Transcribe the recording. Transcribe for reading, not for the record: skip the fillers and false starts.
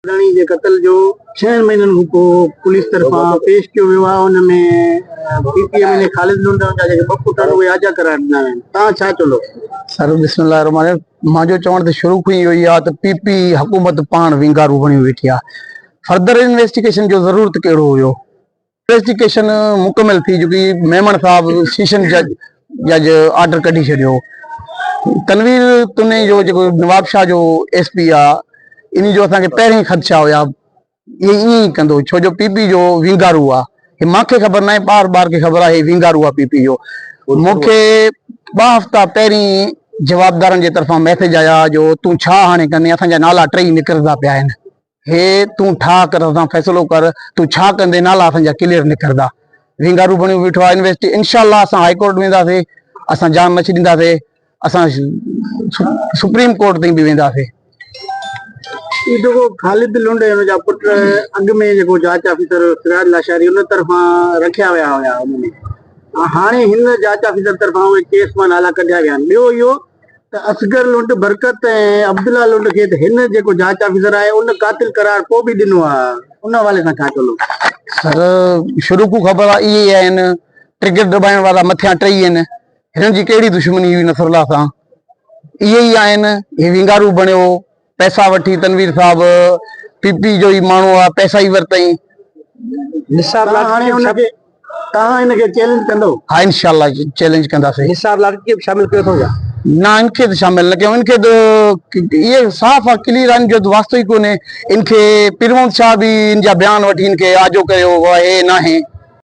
राणी जे कत्ल जो 6 महीननि खां पोइ पुलिस तरफ़ां पेश कयो वियो आहे। उनमें पीपीएम ने ख़ालिद लुंडा जा जेके 2 पुट आहिनि उहे आजा करार ॾिना आहिनि। तव्हां छा चवंदो? सर बिस्मिल्लाह रहमान रहीम। मुंहिंजो चवण त शुरू खां इहो ई आहे त पीपी हुकूमत पाण विंगारू बणी वेठी आहे। फर्दर इन्वेस्टिगेशन जो ज़रूरत कहिड़ो हुयो? इन्वेस्टिगेशन मुकमिल थी चुकी। मेमन साहब सेशन जज ऑर्डर कढी छॾियो। तनवीर तुने जो जेको नवाब शाह जो एसपी आहे इन जो असांखे पहिरीं ख़दशा हुया ये ईअं ई कंदो, छो जो पीपी जो विंगारू आहे। मूंखे ख़बर न आहे, बार खे ख़बर आहे विंगारू आहे पीपी जो। मूंखे 2 हफ़्ता पहिरीं जवाबदारनि जे तरफ़ां मैसेज आया जो तूं छा हाणे कंदे, असांजा नाला 3 निकिरंदा पिया आहिनि। हे तूं ठा कर, असां फ़ैसिलो कर, तूं छा कंदे, नाला असांजा क्लियर निकिरंदा। विंगारू बणियो वेठो आहे। इन्वेस्ट इंशाअल्लाह असां हाई कोर्ट वेंदासीं, असां जान न छॾींदासीं, असां सुप्रीम कोर्ट ताईं बि वेंदासीं। जेको ख़ालिद लुंड जा पुट अॻु में जेको जांच ऑफिसर सिराज लाशारी उन तरफ़ां रखिया विया हुया, उनमें हाणे हिन जांच ऑफिसर तरफ़ां उहे केस मां नाला कढिया विया आहिनि। ॿियो इहो त असगर लुंड, बरकत ऐं अब्दुल्ला लुंड खे त हिन जेको जांच ऑफिसर आहे उन कातिल करार पोइ बि ॾिनो आहे। उन हवाले सां छा चवंदो? सर शुरू खां ख़बर आहे इहे ई आहिनि, टिकट दॿाइण वारा मथियां 3 आहिनि। हिननि जी कहिड़ी दुश्मनी हुई नसरुल्लाह सां? इहे ई आहिनि। हे विंगारू बणियो, पैसा वठी तनवीर साहब पीपी जो ई माण्हू आहे, पैसा ई वरितई। हाणे उनखे तव्हां इनखे चैलेंज कंदो? हाँ इंशाअल्लाह चैलेंज कंदासीं। निसार लाठी खे शामिल कयो अथव? ना, इनखे त शामिल न कयो। इनखे त इहे साफ़ आहे, क्लियर आहे, जो वास्तो ई कोन्हे। इनखे पिरमोद शाह बि इन जा बयान वठी इनखे आजो कयो आहे नाहे।